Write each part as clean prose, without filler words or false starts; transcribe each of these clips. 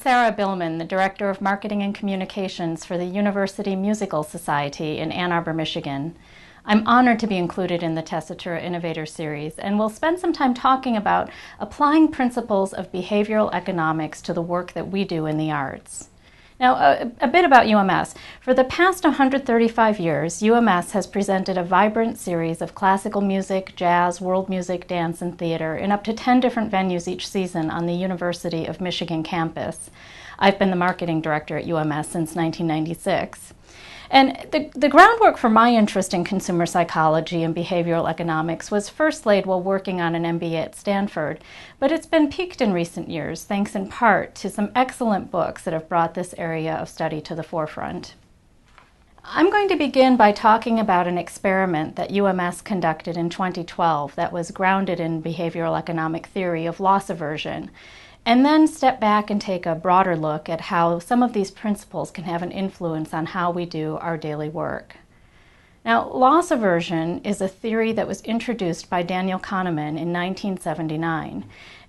Sara Billman, the Director of Marketing and Communications for the University Musical Society in Ann Arbor, Michigan. I'm honored to be included in the Tessitura Innovator series, and we'll spend some time talking about applying principles of behavioral economics to the work that we do in the arts. Now, a bit about UMS. For the past 135 years, UMS has presented a vibrant series of classical music, jazz, world music, dance, and theater in up to 10 different venues each season on the University of Michigan campus. I've been the marketing director at UMS since 1996. And the groundwork for my interest in consumer psychology and behavioral economics was first laid while working on an MBA at Stanford, but it's been piqued in recent years, thanks in part to some excellent books that have brought this area of study to the forefront. I'm going to begin by talking about an experiment that UMS conducted in 2012 that was grounded in behavioral economic theory of loss aversion, and then step back and take a broader look at how some of these principles can have an influence on how we do our daily work. Now, loss aversion is a theory that was introduced by Daniel Kahneman in 1979,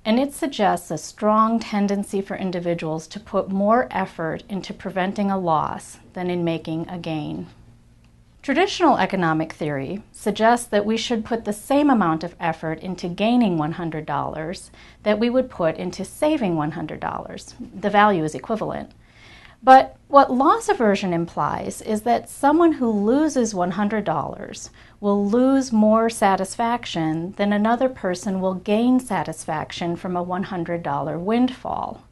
and it suggests a strong tendency for individuals to put more effort into preventing a loss than in making a gain. Traditional economic theory suggests that we should put the same amount of effort into gaining $100 that we would put into saving $100. The value is equivalent. But what loss aversion implies is that someone who loses $100 will lose more satisfaction than another person will gain satisfaction from a $100 windfall.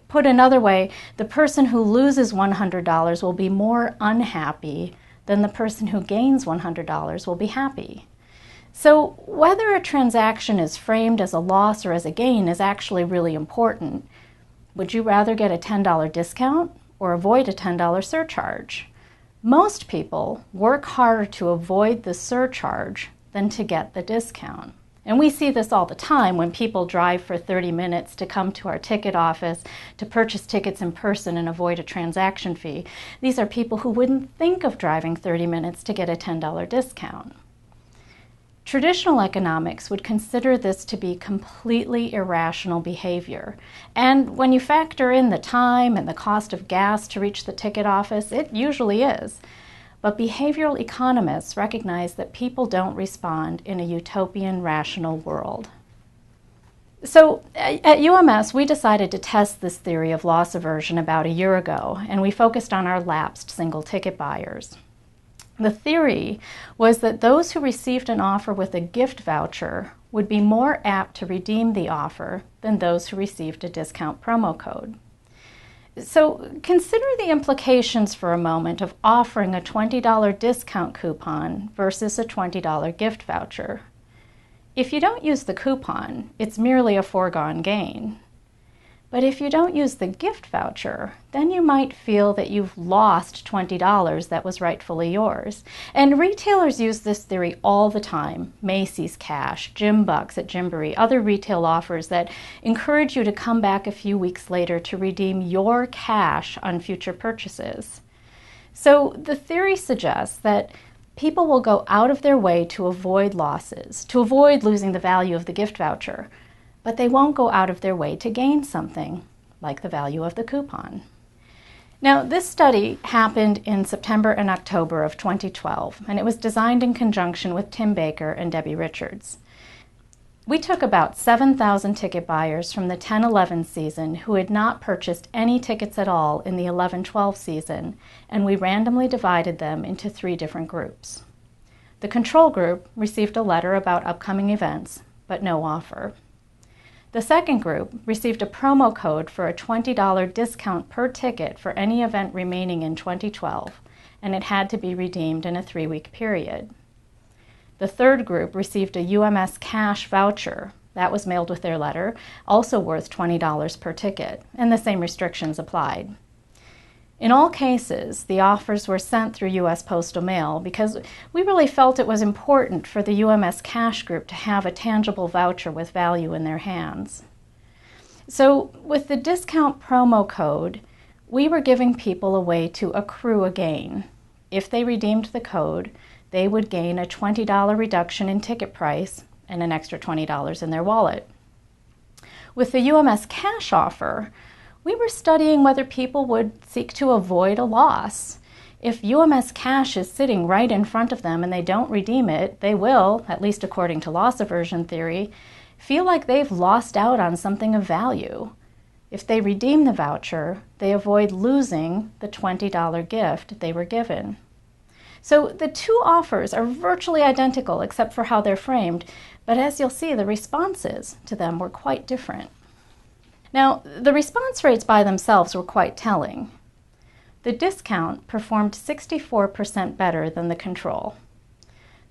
Put another way, the person who loses $100 will be more unhappy then the person who gains $100 will be happy. So whether a transaction is framed as a loss or as a gain is actually really important. Would you rather get a $10 discount or avoid a $10 surcharge? Most people work harder to avoid the surcharge than to get the discount. And we see this all the time when people drive for 30 minutes to come to our ticket office to purchase tickets in person and avoid a transaction fee. These are people who wouldn't think of driving 30 minutes to get a $10 discount. Traditional economics would consider this to be completely irrational behavior. And when you factor in the time and the cost of gas to reach the ticket office, it usually is. But behavioral economists recognize that people don't respond in a utopian, rational world. So at UMS, we decided to test this theory of loss aversion about a year ago, and we focused on our lapsed single-ticket buyers. The theory was that those who received an offer with a gift voucher would be more apt to redeem the offer than those who received a discount promo code. So consider the implications for a moment of offering a $20 discount coupon versus a $20 gift voucher. If you don't use the coupon, it's merely a foregone gain. But if you don't use the gift voucher, then you might feel that you've lost $20 that was rightfully yours. And retailers use this theory all the time. Macy's Cash, Gym Bucks at Gymboree, other retail offers that encourage you to come back a few weeks later to redeem your cash on future purchases. So the theory suggests that people will go out of their way to avoid losses, to avoid losing the value of the gift voucher, but they won't go out of their way to gain something, like the value of the coupon. Now, this study happened in September and October of 2012, and it was designed in conjunction with Tim Baker and Debbie Richards. We took about 7,000 ticket buyers from the 10-11 season who had not purchased any tickets at all in the 11-12 season, and we randomly divided them into 3 different groups. The control group received a letter about upcoming events, but no offer. The second group received a promo code for a $20 discount per ticket for any event remaining in 2012, and it had to be redeemed in a 3-week period. The third group received a UMS cash voucher. That was mailed with their letter, also worth $20 per ticket, and the same restrictions applied. In all cases, the offers were sent through U.S. Postal Mail because we really felt it was important for the UMS cash group to have a tangible voucher with value in their hands. So with the discount promo code, we were giving people a way to accrue a gain. If they redeemed the code, they would gain a $20 reduction in ticket price and an extra $20 in their wallet. With the UMS cash offer, We were studying whether people would seek to avoid a loss. If UMS cash is sitting right in front of them and they don't redeem it, they will, at least according to loss aversion theory, feel like they've lost out on something of value. If they redeem the voucher, they avoid losing the $20 gift they were given. So the two offers are virtually identical except for how they're framed, but as you'll see, the responses to them were quite different. Now, the response rates by themselves were quite telling. The discount performed 64% better than the control.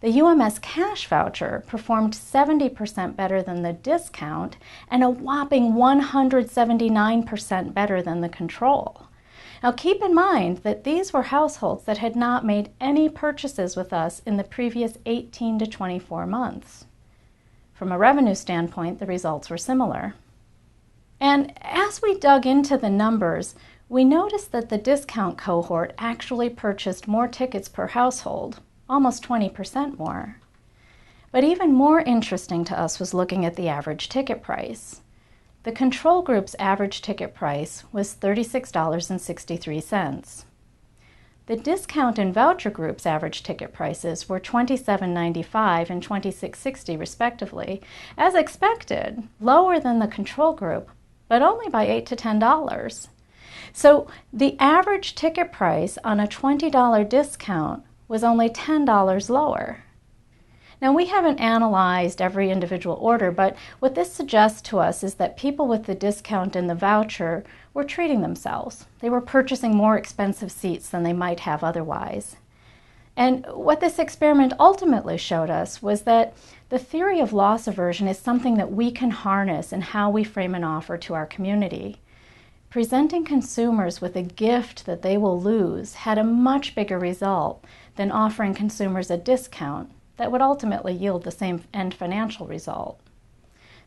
The UMS cash voucher performed 70% better than the discount and a whopping 179% better than the control. Now keep in mind that these were households that had not made any purchases with us in the previous 18 to 24 months. From a revenue standpoint, the results were similar. And as we dug into the numbers, we noticed that the discount cohort actually purchased more tickets per household, almost 20% more. But even more interesting to us was looking at the average ticket price. The control group's average ticket price was $36.63. The discount and voucher group's average ticket prices were $27.95 and $26.60 respectively, as expected, lower than the control group, but only by $8 to $10. So the average ticket price on a $20 discount was only $10 lower. Now, we haven't analyzed every individual order, but what this suggests to us is that people with the discount and the voucher were treating themselves. They were purchasing more expensive seats than they might have otherwise. And what this experiment ultimately showed us was that the theory of loss aversion is something that we can harness in how we frame an offer to our community. Presenting consumers with a gift that they will lose had a much bigger result than offering consumers a discount that would ultimately yield the same end financial result.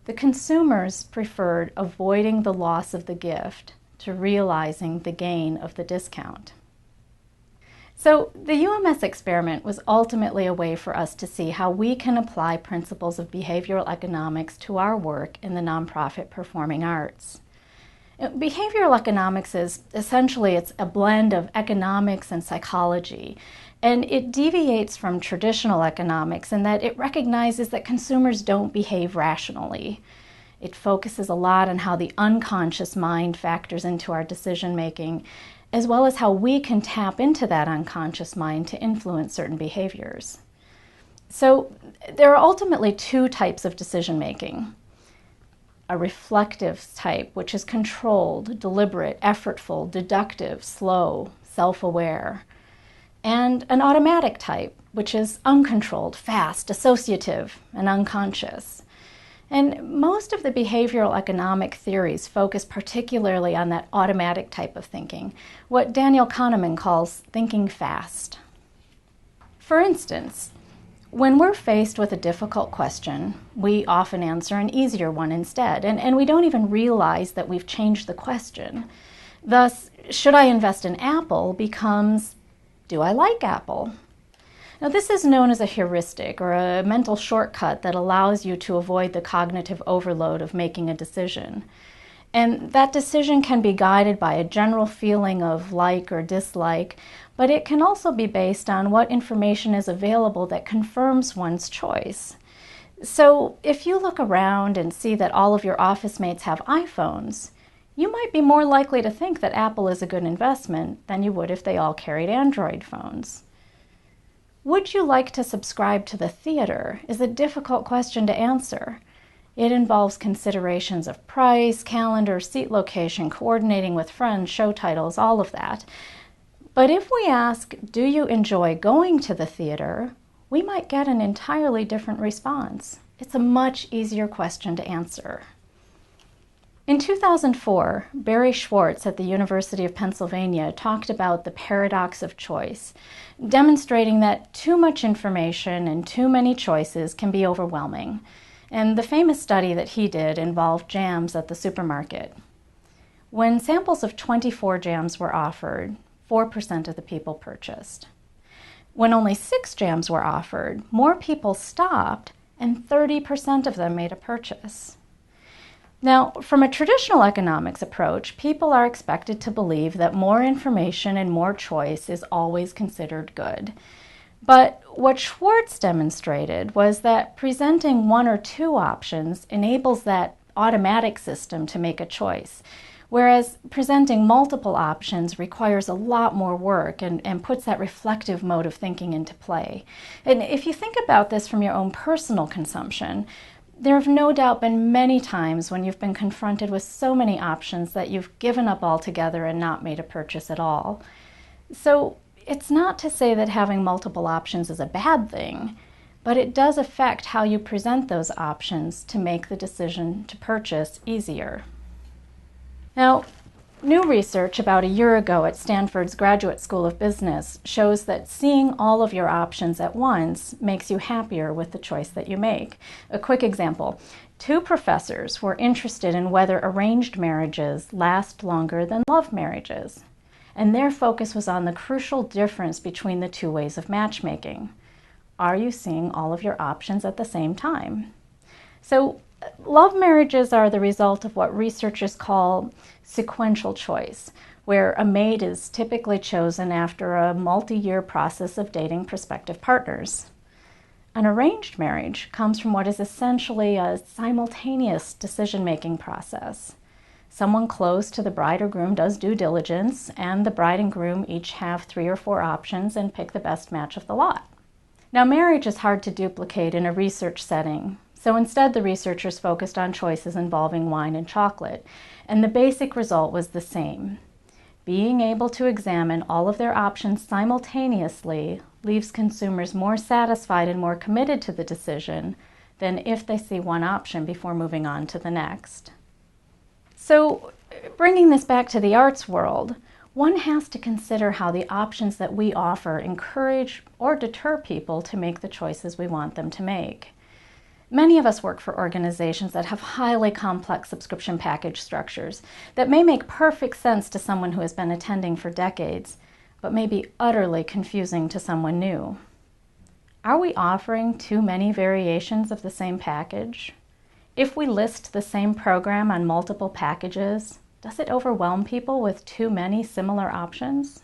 The consumers preferred avoiding the loss of the gift to realizing the gain of the discount. So the UMS experiment was ultimately a way for us to see how we can apply principles of behavioral economics to our work in the nonprofit performing arts. Behavioral economics is essentially it's a blend of economics and psychology, and it deviates from traditional economics in that it recognizes that consumers don't behave rationally. It focuses a lot on how the unconscious mind factors into our decision making, as well as how we can tap into that unconscious mind to influence certain behaviors. So there are ultimately two types of decision making. A reflective type, which is controlled, deliberate, effortful, deductive, slow, self-aware. And an automatic type, which is uncontrolled, fast, associative, and unconscious. And most of the behavioral economic theories focus particularly on that automatic type of thinking, what Daniel Kahneman calls thinking fast. For instance, when we're faced with a difficult question, we often answer an easier one instead, and we don't even realize that we've changed the question. Thus, should I invest in Apple becomes, do I like Apple? Now, this is known as a heuristic, or a mental shortcut that allows you to avoid the cognitive overload of making a decision. And that decision can be guided by a general feeling of like or dislike, but it can also be based on what information is available that confirms one's choice. So if you look around and see that all of your office mates have iPhones, you might be more likely to think that Apple is a good investment than you would if they all carried Android phones. Would you like to subscribe to the theater is a difficult question to answer. It involves considerations of price, calendar, seat location, coordinating with friends, show titles, all of that. But if we ask, do you enjoy going to the theater, we might get an entirely different response. It's a much easier question to answer. In 2004, Barry Schwartz at the University of Pennsylvania talked about the paradox of choice, demonstrating that too much information and too many choices can be overwhelming. And the famous study that he did involved jams at the supermarket. When samples of 24 jams were offered, 4% of the people purchased. When only 6 jams were offered, more people stopped and 30% of them made a purchase. Now, from a traditional economics approach, people are expected to believe that more information and more choice is always considered good. But what Schwartz demonstrated was that presenting one or two options enables that automatic system to make a choice, whereas presenting multiple options requires a lot more work and puts that reflective mode of thinking into play. And if you think about this from your own personal consumption, there have no doubt been many times when you've been confronted with so many options that you've given up altogether and not made a purchase at all. So it's not to say that having multiple options is a bad thing, but it does affect how you present those options to make the decision to purchase easier. Now, new research about a year ago at Stanford's Graduate School of Business shows that seeing all of your options at once makes you happier with the choice that you make. A quick example. 2 professors were interested in whether arranged marriages last longer than love marriages, and their focus was on the crucial difference between the 2 ways of matchmaking. Are you seeing all of your options at the same time? So, love marriages are the result of what researchers call sequential choice, where a mate is typically chosen after a multi-year process of dating prospective partners. An arranged marriage comes from what is essentially a simultaneous decision-making process. Someone close to the bride or groom does due diligence, and the bride and groom each have 3 or 4 options and pick the best match of the lot. Now, marriage is hard to duplicate in a research setting, so instead the researchers focused on choices involving wine and chocolate, and the basic result was the same. Being able to examine all of their options simultaneously leaves consumers more satisfied and more committed to the decision than if they see one option before moving on to the next. So, bringing this back to the arts world, one has to consider how the options that we offer encourage or deter people to make the choices we want them to make. Many of us work for organizations that have highly complex subscription package structures that may make perfect sense to someone who has been attending for decades, but may be utterly confusing to someone new. Are we offering too many variations of the same package? If we list the same program on multiple packages, does it overwhelm people with too many similar options?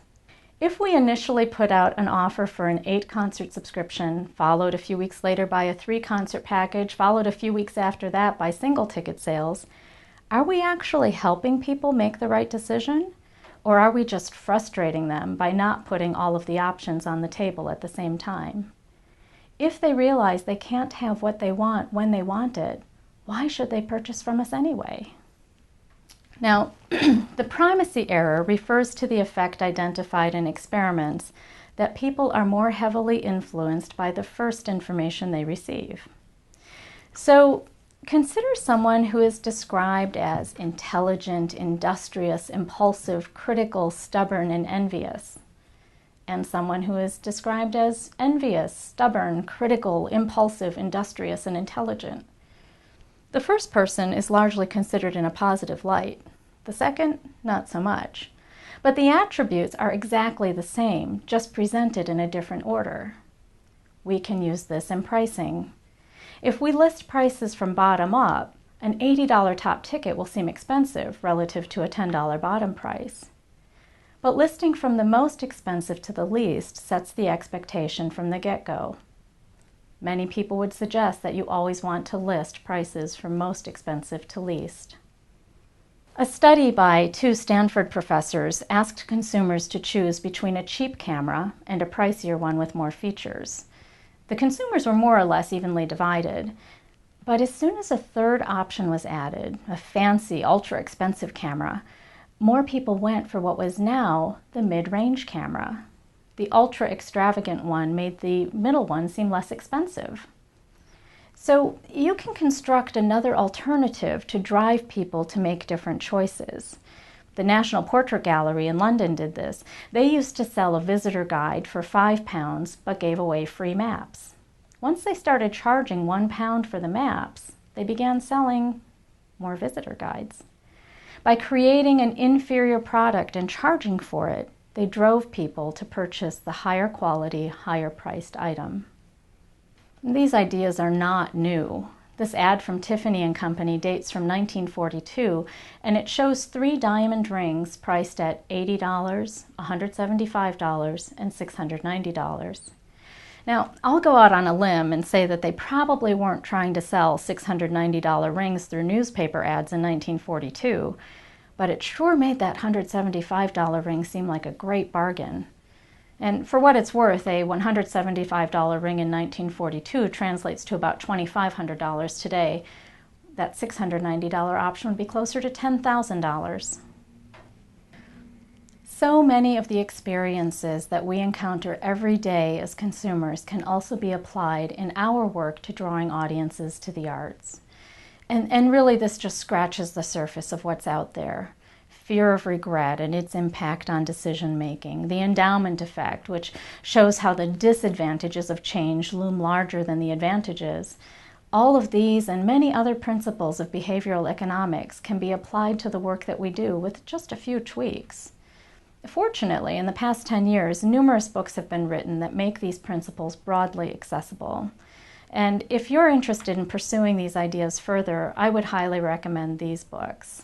If we initially put out an offer for an 8-concert subscription, followed a few weeks later by a 3-concert package, followed a few weeks after that by single ticket sales, are we actually helping people make the right decision? Or are we just frustrating them by not putting all of the options on the table at the same time? If they realize they can't have what they want when they want it, why should they purchase from us anyway? Now, the primacy error refers to the effect identified in experiments that people are more heavily influenced by the first information they receive. So, consider someone who is described as intelligent, industrious, impulsive, critical, stubborn, and envious, and someone who is described as envious, stubborn, critical, impulsive, industrious, and intelligent. The first person is largely considered in a positive light. The second, not so much. But the attributes are exactly the same, just presented in a different order. We can use this in pricing. If we list prices from bottom up, an $80 top ticket will seem expensive relative to a $10 bottom price. But listing from the most expensive to the least sets the expectation from the get-go. Many people would suggest that you always want to list prices from most expensive to least. A study by 2 Stanford professors asked consumers to choose between a cheap camera and a pricier one with more features. The consumers were more or less evenly divided, but as soon as a third option was added, a fancy, ultra-expensive camera, more people went for what was now the mid-range camera. The ultra-extravagant one made the middle one seem less expensive. So you can construct another alternative to drive people to make different choices. The National Portrait Gallery in London did this. They used to sell a visitor guide for £5 but gave away free maps. Once they started charging £1 for the maps, they began selling more visitor guides. By creating an inferior product and charging for it, they drove people to purchase the higher quality, higher priced item. These ideas are not new. This ad from Tiffany & Company dates from 1942, and it shows 3 diamond rings priced at $80, $175, and $690. Now, I'll go out on a limb and say that they probably weren't trying to sell $690 rings through newspaper ads in 1942, but it sure made that $175 ring seem like a great bargain. And for what it's worth, a $175 ring in 1942 translates to about $2,500 today. That $690 option would be closer to $10,000. So many of the experiences that we encounter every day as consumers can also be applied in our work to drawing audiences to the arts. And really this just scratches the surface of what's out there. Fear of regret and its impact on decision-making, the endowment effect, which shows how the disadvantages of change loom larger than the advantages. All of these and many other principles of behavioral economics can be applied to the work that we do with just a few tweaks. Fortunately, in the past 10 years, numerous books have been written that make these principles broadly accessible. And if you're interested in pursuing these ideas further, I would highly recommend these books.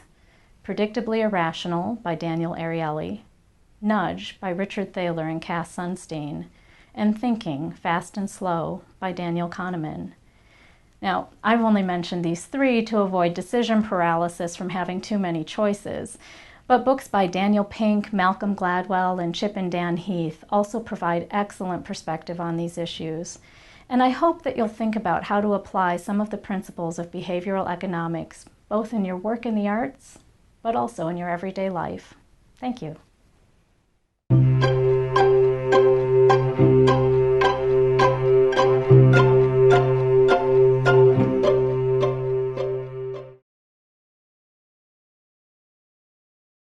Predictably Irrational by Daniel Ariely, Nudge by Richard Thaler and Cass Sunstein, and Thinking, Fast and Slow by Daniel Kahneman. Now, I've only mentioned these 3 to avoid decision paralysis from having too many choices, but books by Daniel Pink, Malcolm Gladwell, and Chip and Dan Heath also provide excellent perspective on these issues. And I hope that you'll think about how to apply some of the principles of behavioral economics, both in your work in the arts, but also in your everyday life. Thank you.